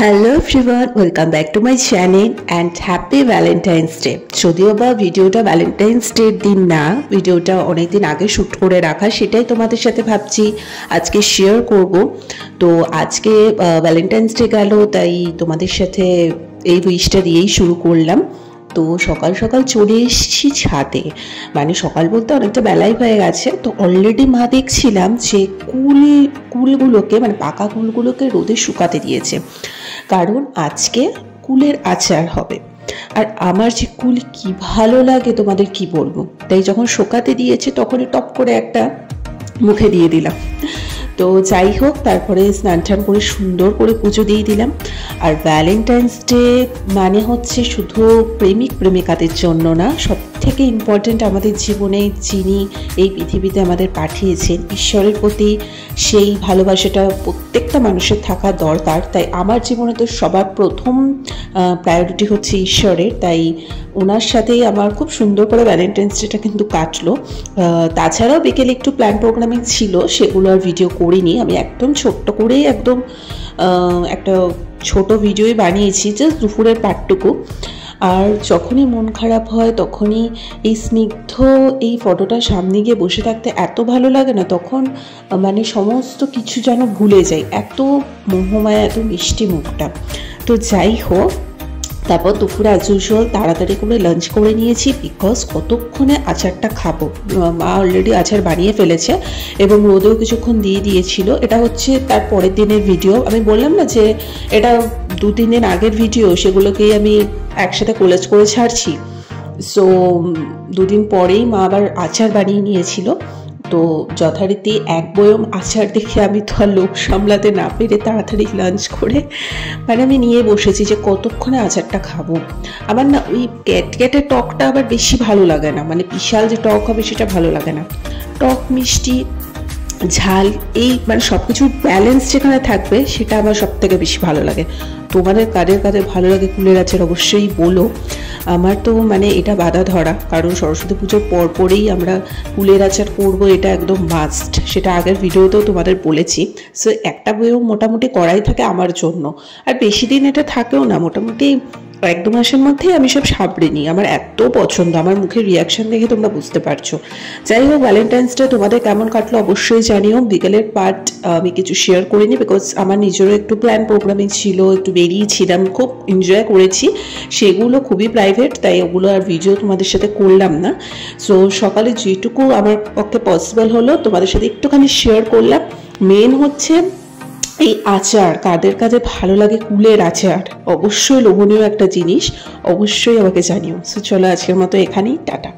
Hello everyone, welcome back to my channel and happy Valentine's day. যদিও বা ভিডিওটা Valentine's ডের দিন না, ভিডিওটা অনেকদিন আগে শ্যুট করে রাখা, সেটাই তোমাদের সাথে ভাবছি আজকে শেয়ার করব। তো আজকে ভ্যালেন্টাইন্স ডে গেল, তাই তোমাদের সাথে এই উইশটা দিয়েই শুরু করলাম। তো সকাল সকাল চলে এসেছি ছাদে, মানে সকাল বলতে অনেকটা বেলাই হয়ে গেছে। তো অলরেডি মা দেখছিলাম যে কুলগুলোকে, মানে পাকা কুলগুলোকে রোদে শুকাতে দিয়েছে, কারণ আজকে কুলের আচার হবে। আর আমার যে কুল কি ভালো লাগে তোমাদের কি বলবো, তাই যখন শুকাতে দিয়েছে তখনই টপ করে একটা মুখে দিয়ে দিলাম। তো যাই হোক, তারপরে স্নান টান করে সুন্দর করে পুজো দিয়ে দিলাম। আর ভ্যালেন্টাইন্স ডে মানে হচ্ছে শুধু প্রেমিক প্রেমিকাদের জন্য না, সব থেকে ইম্পর্টেন্ট আমাদের জীবনে যিনি এই পৃথিবীতে আমাদের পাঠিয়েছেন, ঈশ্বরের প্রতি সেই ভালোবাসাটা প্রত্যেকটা মানুষের থাকা দরকার। তাই আমার জীবনে তো সবার প্রথম প্রায়োরিটি হচ্ছে ঈশ্বরের, তাই ওনার সাথেই আমার খুব সুন্দর করে ভ্যালেন্টাইন্স ডেটা কিন্তু কাটলো। তাছাড়াও বিকেলে একটু প্ল্যান প্রোগ্রামিং ছিল, সেগুলো আর ভিডিও করিনি। আমি একদম ছোট্ট করেই একটা ছোট ভিডিওই বানিয়েছি, জাস্ট দুপুরের পার্টটুকু। আর যখনই মন খারাপ হয় তখনই এই স্নিগ্ধ এই ফটোটার সামনে গিয়ে বসে থাকতে এত ভালো লাগে না, তখন মানে সমস্ত কিছু যেন ভুলে যাই, এত মোহমায়া, এত মিষ্টি মুখটা। তো যাই হোক, তারপর দুপুরে অ্যাজ ইউজুয়াল তাড়াতাড়ি করে লাঞ্চ করে নিয়েছি, বিকজ কতক্ষণে আচারটা খাবো। মা অলরেডি আচার বানিয়ে ফেলেছে এবং রোদেও কিছুক্ষণ দিয়ে দিয়েছিল। এটা হচ্ছে তার পরের দিনের ভিডিও। আমি বললাম না যে এটা 2-3 দিন আগের ভিডিও, সেগুলোকেই আমি একসাথে কোলাজ করে ছাড়ছি। সো 2 দিন পরেই মা আবার আচার বানিয়ে নিয়েছিল। তো যথারীতি এক বয়ম আচার দেখে আমি তো আর লোক সামলাতে না পেরে তাড়াতাড়ি লাঞ্চ করে মানে আমি নিয়ে বসেছি যে কতক্ষণে আচারটা খাবো। আমার না ওই ক্যাটক্যাটের টকটা আবার বেশি ভালো লাগে না, মানে বিশাল যে টক হবে সেটা ভালো লাগে না। টক, মিষ্টি, ঝাল, এই মানে সব কিছুর ব্যালেন্স যেখানে থাকবে সেটা আমার সব থেকে বেশি ভালো লাগে। তোমাদের কাদের কাদের ভালো লাগে কুলের আচার অবশ্যই বলো। আমার তো মানে এটা বাধা ধরা, কারণ সরস্বতী পুজোর পরপরেই আমরা কুলের আচার করবো, এটা একদম মাস্ট। সেটা আগের ভিডিওতেও তোমাদের বলেছি। সো একটা বইও মোটামুটি করাই থাকে আমার জন্য, আর বেশি দিন এটা থাকেও না, মোটামুটি 1-2 মাসের মধ্যেই আমি সব সাবড়ে নিই। আমার এত পছন্দ, আমার মুখের রিয়াকশন দেখে তোমরা বুঝতে পারছো। যাই হোক, ভ্যালেন্টাইন্স ডে তোমাদের কেমন কাটলো অবশ্যই জানিও। বিকেলের পার্ট আমি কিছু শেয়ার করিনি, বিকজ আমার নিজেরও একটু প্ল্যান প্রোগ্রামিং ছিল, একটু বেরিয়েছিলাম, খুব এনজয় করেছি। সেগুলো খুবই প্রাইভেট, তাই ওগুলো আর ভিডিও তোমাদের সাথে করলাম না। সো সকালে যেটুকু আমার পক্ষে পসিবল হলো তোমাদের সাথে একটুখানি শেয়ার করলাম। মেন হচ্ছে এই আচার কাদের কাদের ভালো লাগে, কুলের আচার অবশ্যই লোভনীয় একটা জিনিস, অবশ্যই আমাকে জানিও। সো চলো আজকের মতো এখানেই, টাটা।